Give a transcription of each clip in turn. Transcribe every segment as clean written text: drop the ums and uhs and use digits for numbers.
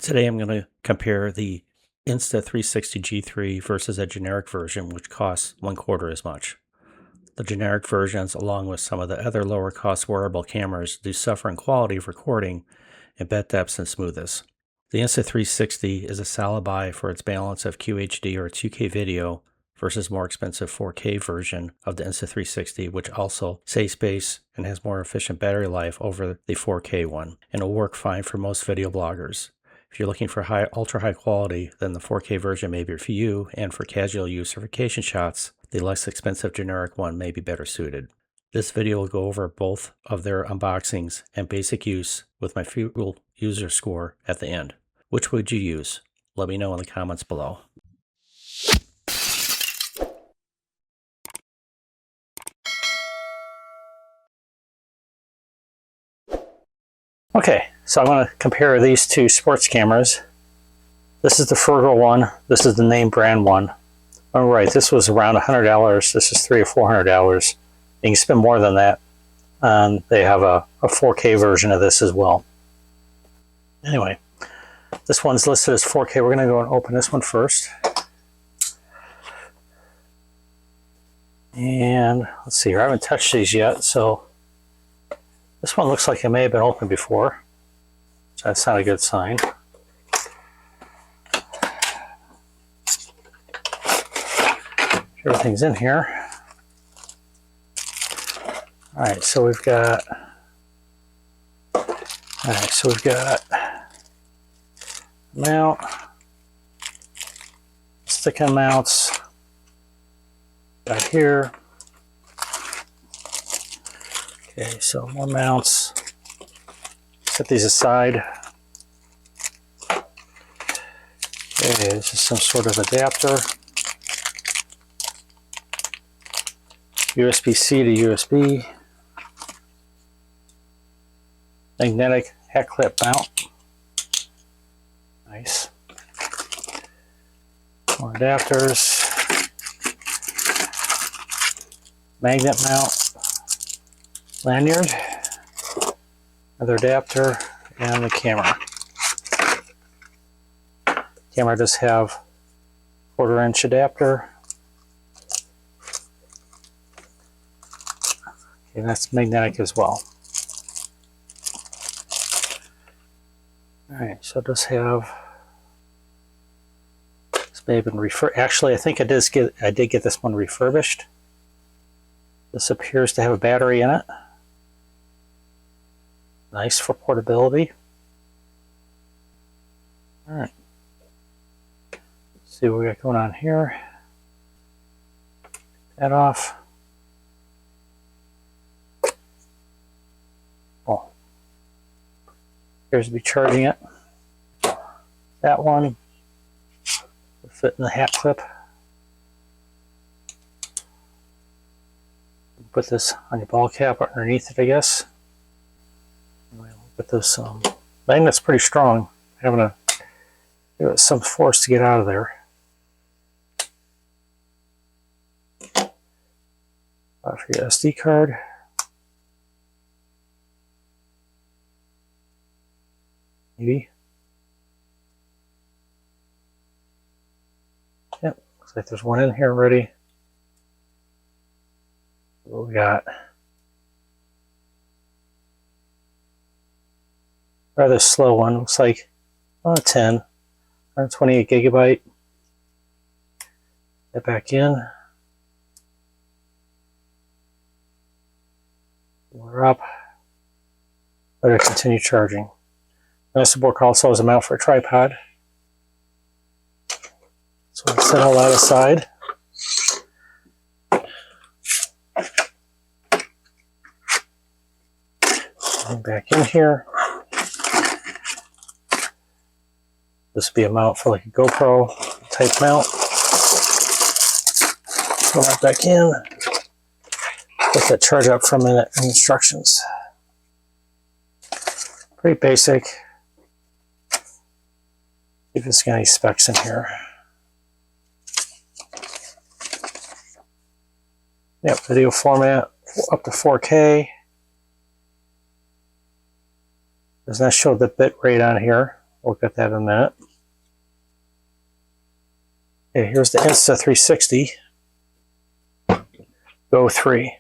Today I'm going to compare the Insta360 G3 versus a generic version which costs 1/4 as much. The generic versions, along with some of the other lower cost wearable cameras, do suffer in quality of recording and bit depths and smoothness. The Insta360 is a solid buy for its balance of QHD or 2K video versus more expensive 4K version of the Insta360, which also saves space and has more efficient battery life over the 4K one, and will work fine for most video bloggers. If you're looking for ultra high quality, then the 4K version may be for you, and for casual use or vacation shots, the less expensive generic one may be better suited. This video will go over both of their unboxings and basic use with my Frugal user score at the end. Which would you use? Let me know in the comments below. Okay, so I'm going to compare these two sports cameras. This is the Frugal one. This is the name brand one. All right, this was around $100. This is $300 or $400. You can spend more than that. They have a 4K version of this as well. Anyway, this one's listed as 4K. We're going to go and open this one first. And let's see here. I haven't touched these yet, so this one looks like it may have been opened before. So that's not a good sign. Everything's in here. Alright, so we've got mount, stick-on mounts right here. Okay, so more mounts. Set these aside. Okay, this is some sort of adapter. USB-C to USB. Magnetic head clip mount. Nice. More adapters. Magnet mount. Lanyard. Another adapter. And the camera. Camera does have 1/4-inch adapter. And that's magnetic as well. Alright, so it does have, this may have been actually I think I did get this one refurbished. This appears to have a battery in it. Nice for portability. Alright. Let's see what we got going on here. Take that off. Appears to be charging it. That one will fit in the hat clip. Put this on your ball cap underneath it, I guess. Anyway, we'll put this magnet's pretty strong. Having to give it some force to get out of there. For your SD card. Maybe. Yep, looks like there's one in here already. What we got? Rather slow one. Looks like 10, 128 gigabyte. Get back in. We're up. Better continue charging. This board also has a mount for a tripod. So we'll set all that aside. And back in here. This would be a mount for like a GoPro type mount. Throw that back in. Let that charge up for a minute and instructions. Pretty basic. See if it's got any specs in here. Yep, video format up to 4K. Does not show the bit rate on here. We'll get that in a minute. Okay, here's the Insta360 GO 3.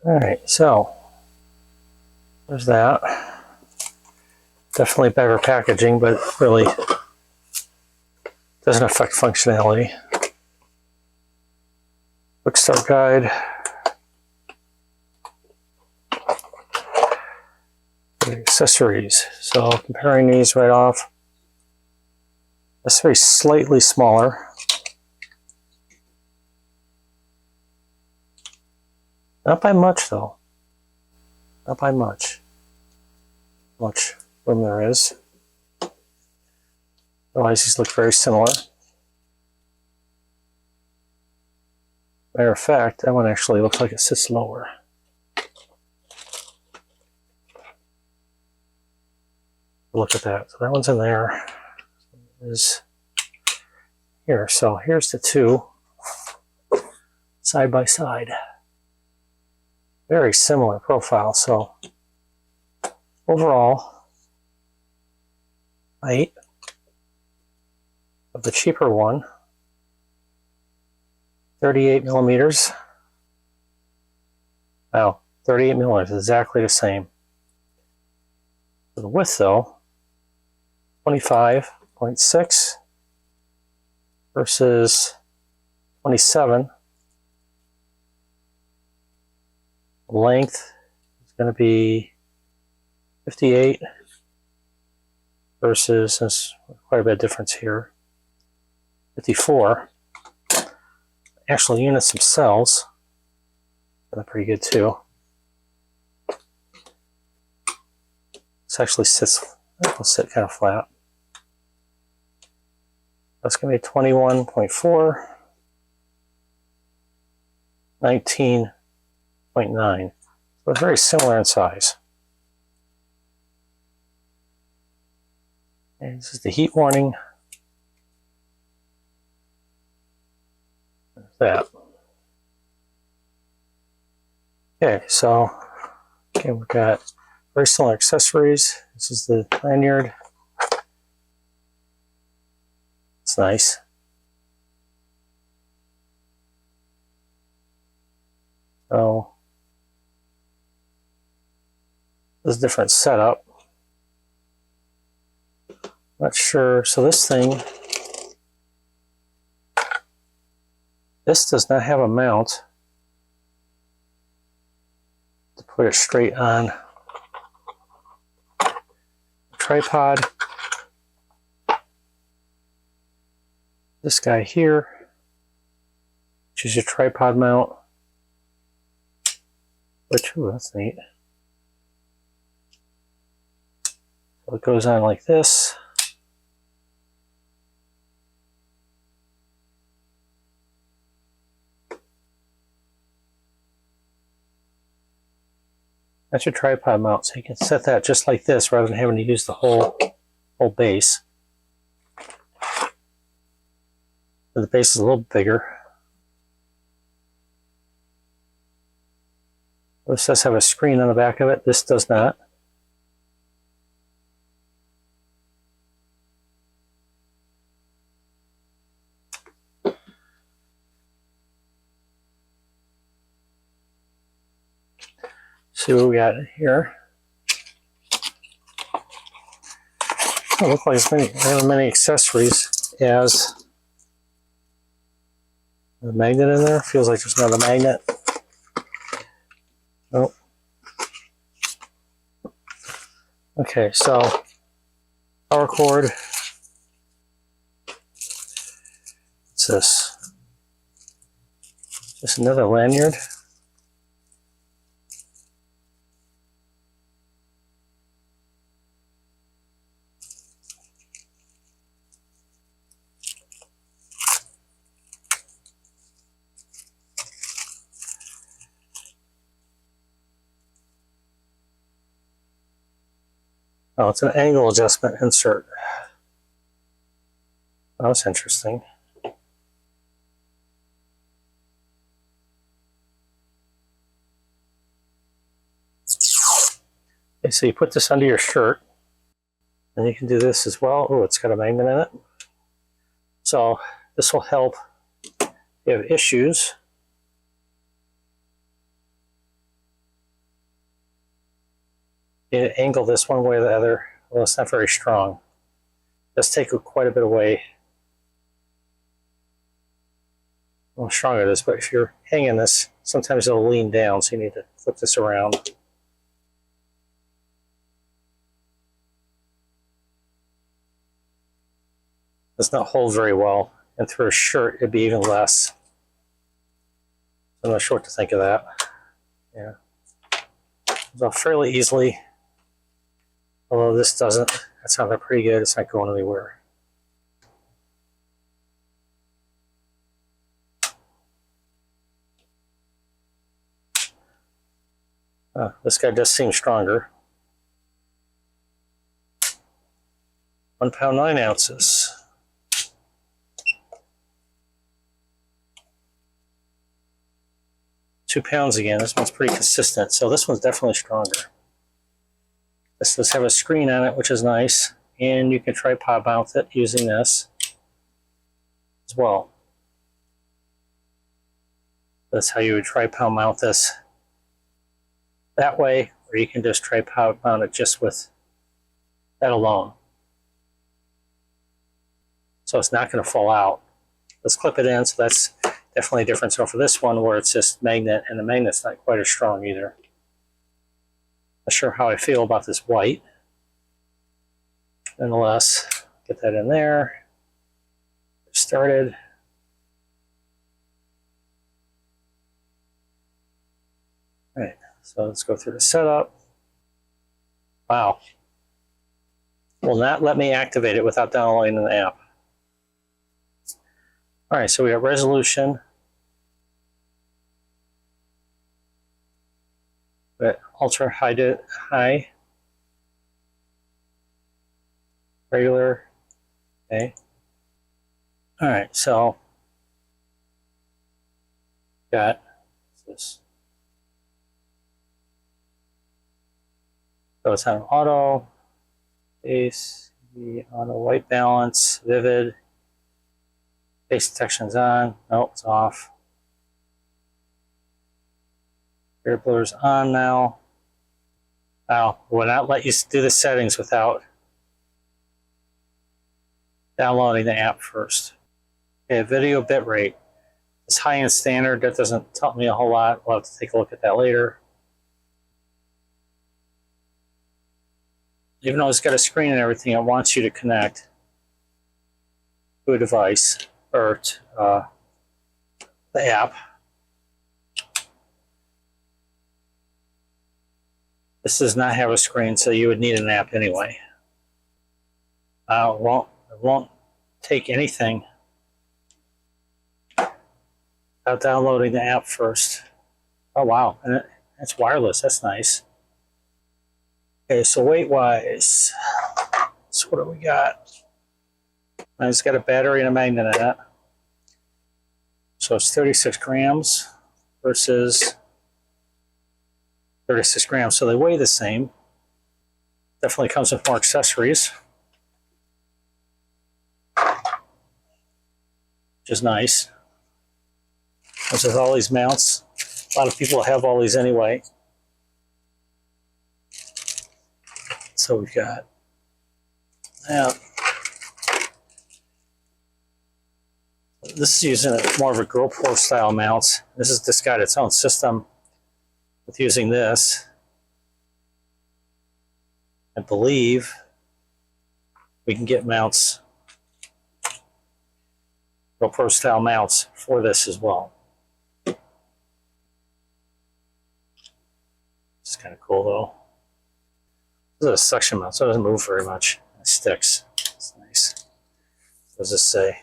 Alright, so there's that. Definitely better packaging, but really doesn't affect functionality. Quick start guide. Accessories. So comparing these right off, that's very slightly smaller. Not by much though. Not by much. Much room there is. Otherwise these look very similar. Matter of fact, that one actually looks like it sits lower. Look at that. So that one's in there. Is here. So here's the two side by side. Very similar profile. So overall, height of the cheaper one, 38 millimeters. Wow, 38 millimeters, exactly the same. For the width though, 25.6 versus 27. Length is going to be 58 versus, there's quite a bit of difference here, 54. Actual units themselves, they're pretty good too. This actually sits, it'll sit kind of flat. That's going to be 21.4, 19.9. So it's very similar in size. And this is the heat warning. There's that. Okay, so again, we've got very similar accessories. This is the lanyard. It's nice. So this is a different setup. Not sure. So this thing, this does not have a mount to put it straight on the tripod. This guy here, which is your tripod mount. Which, ooh, that's neat. So it goes on like this. That's your tripod mount, so you can set that just like this rather than having to use the whole base. The base is a little bigger. This does have a screen on the back of it. This does not. See what we got here. It looks like they have many accessories as a magnet in there. Feels like there's not a magnet. Nope. Okay, so power cord. What's this? Just another lanyard. Oh, it's an angle adjustment insert. Oh, that's interesting. Okay, so you put this under your shirt, and you can do this as well. Oh, it's got a magnet in it. So this will help if you have issues. You angle this one way or the other. Well, it's not very strong. Let's take quite a bit away. How strong it is, but if you're hanging this, sometimes it'll lean down, so you need to flip this around. Does not hold very well, and through a shirt it'd be even less. I'm not sure what to think of that. Yeah, so fairly easily. Although this doesn't. That sounded pretty good. It's not going anywhere. This guy does seem stronger. 1 pound 9 ounces. £2 again. This one's pretty consistent, so this one's definitely stronger. This does have a screen on it, which is nice, and you can tripod mount it using this as well. That's how you would tripod mount this that way, or you can just tripod mount it just with that alone. So it's not going to fall out. Let's clip it in, so that's definitely a difference over this one where it's just magnet, and the magnet's not quite as strong either. Not sure how I feel about this white. Nonetheless, get that in there. Started. All right, so let's go through the setup. Wow. Will not let me activate it without downloading the app. All right, so we have resolution. But ultra high, regular, okay. All right, so got this. So it's on auto, base, auto white balance, vivid, face detection's on, nope, it's off. Air blur's on now. Now, it will not let you do the settings without downloading the app first. Okay, video bitrate. It's high and standard. That doesn't tell me a whole lot. We'll have to take a look at that later. Even though it's got a screen and everything, it wants you to connect to a device or to, the app. This does not have a screen, so you would need an app anyway. It won't take anything without downloading the app first. Oh wow, and it's wireless. That's nice. Okay, so weight-wise, so what do we got? It's got a battery and a magnet in it. So it's 36 grams versus 36 grams. So they weigh the same. Definitely comes with more accessories, which is nice. Comes with all these mounts. A lot of people have all these anyway. So we've got that. This is using more of a GoPro style mount. This has just got its own system with using this. I believe we can get mounts, GoPro style mounts for this as well. It's kind of cool though. This is a suction mount, so it doesn't move very much. It sticks. It's nice. What does this say?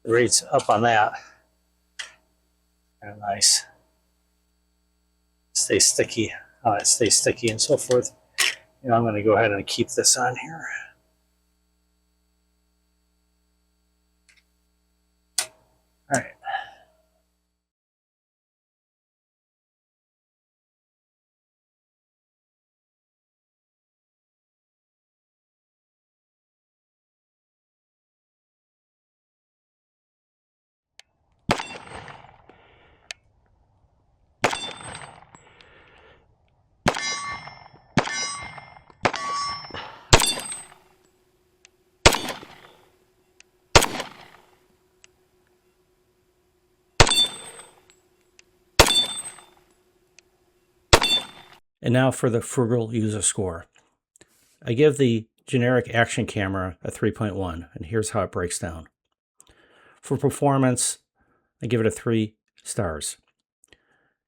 It reads up on that. Kind of nice. Stay sticky. it stays sticky and so forth. I'm going to go ahead and keep this on here. All right. And now for the Frugal user score. I give the generic action camera a 3.1, and here's how it breaks down. For performance, I give it a 3 stars.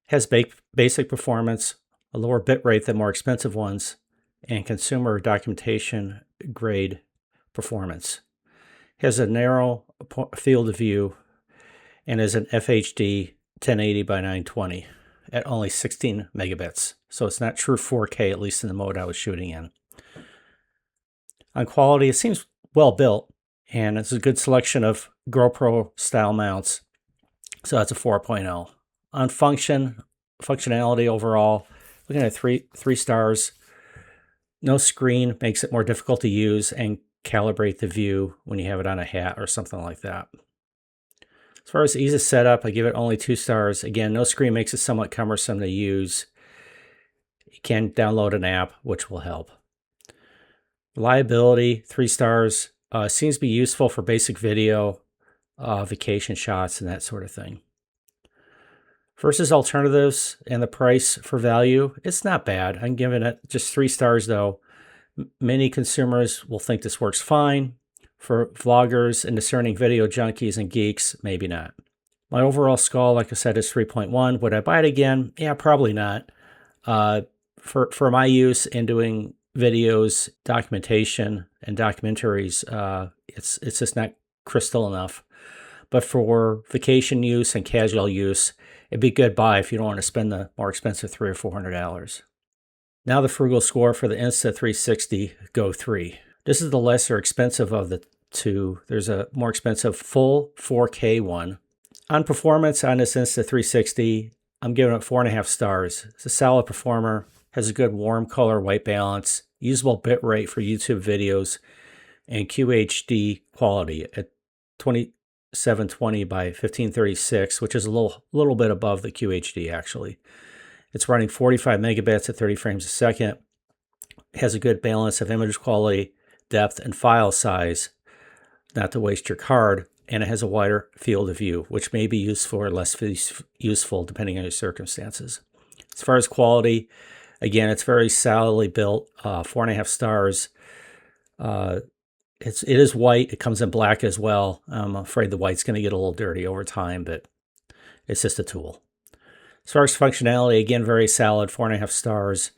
Has basic performance, a lower bit rate than more expensive ones, and consumer documentation grade performance. Has a narrow field of view and is an FHD 1080 by 920 at only 16 megabits. So it's not true 4K, at least in the mode I was shooting in. On quality, it seems well built, and it's a good selection of GoPro style mounts. So that's a 4.0. On functionality overall, looking at three stars. No screen makes it more difficult to use and calibrate the view when you have it on a hat or something like that. As far as ease of setup, I give it only 2 stars. Again, no screen makes it somewhat cumbersome to use. You can download an app, which will help. Reliability, 3 stars. Seems to be useful for basic video, vacation shots, and that sort of thing. Versus alternatives and the price for value, it's not bad. I'm giving it just 3 stars, though. Many consumers will think this works fine. For vloggers and discerning video junkies and geeks, maybe not. My overall score, like I said, is 3.1. Would I buy it again? Yeah, probably not. For my use in doing videos, documentation, and documentaries, it's just not crystal enough. But for vacation use and casual use, it'd be a good buy if you don't want to spend the more expensive $300 or $400. Now the Frugal score for the Insta360 GO 3. This is the lesser expensive of the two. There's a more expensive full 4K one. On performance on this Insta360, I'm giving it 4.5 stars. It's a solid performer, has a good warm color white balance, usable bit rate for YouTube videos, and QHD quality at 2720 by 1536, which is a little bit above the QHD actually. It's running 45 megabits at 30 frames a second. It has a good balance of image quality, depth, and file size, not to waste your card, and it has a wider field of view, which may be useful or less useful depending on your circumstances. As far as quality, again, it's very solidly built, 4.5 stars. It is white. It comes in black as well. I'm afraid the white's going to get a little dirty over time, but it's just a tool. As far as functionality, again, very solid, 4.5 stars.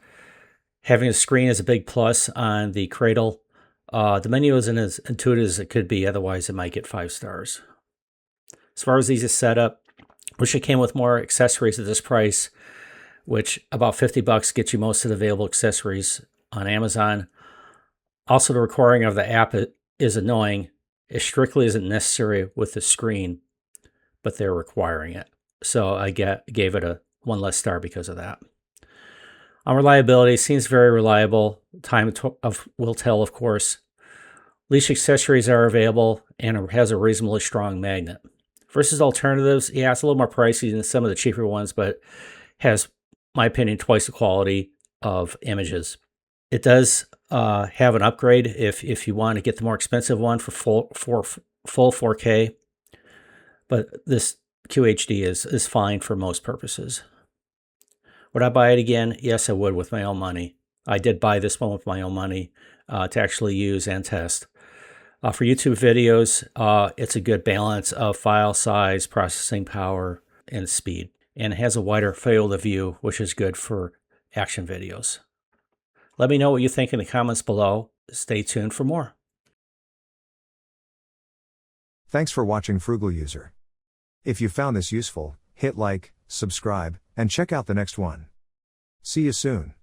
Having a screen is a big plus on the Cradle. The menu isn't as intuitive as it could be, otherwise it might get 5 stars. As far as these set up, wish it came with more accessories at this price, which about $50 gets you most of the available accessories on Amazon. Also, the recording of the app is annoying. It strictly isn't necessary with the screen, but they're requiring it. So I gave it a 1 less star because of that. On reliability, seems very reliable. Time will tell, of course. Leash accessories are available, and it has a reasonably strong magnet. Versus alternatives, yeah, it's a little more pricey than some of the cheaper ones, but has, my opinion, twice the quality of images. It does have an upgrade if you want to get the more expensive one for full 4K, but this QHD is fine for most purposes. Would I buy it again? Yes, I would with my own money. I did buy this one with my own money to actually use and test. For YouTube videos, it's a good balance of file size, processing power, and speed. And it has a wider field of view, which is good for action videos. Let me know what you think in the comments below. Stay tuned for more. Thanks for watching Frugal User. If you found this useful, hit like, subscribe, and check out the next one. See you soon.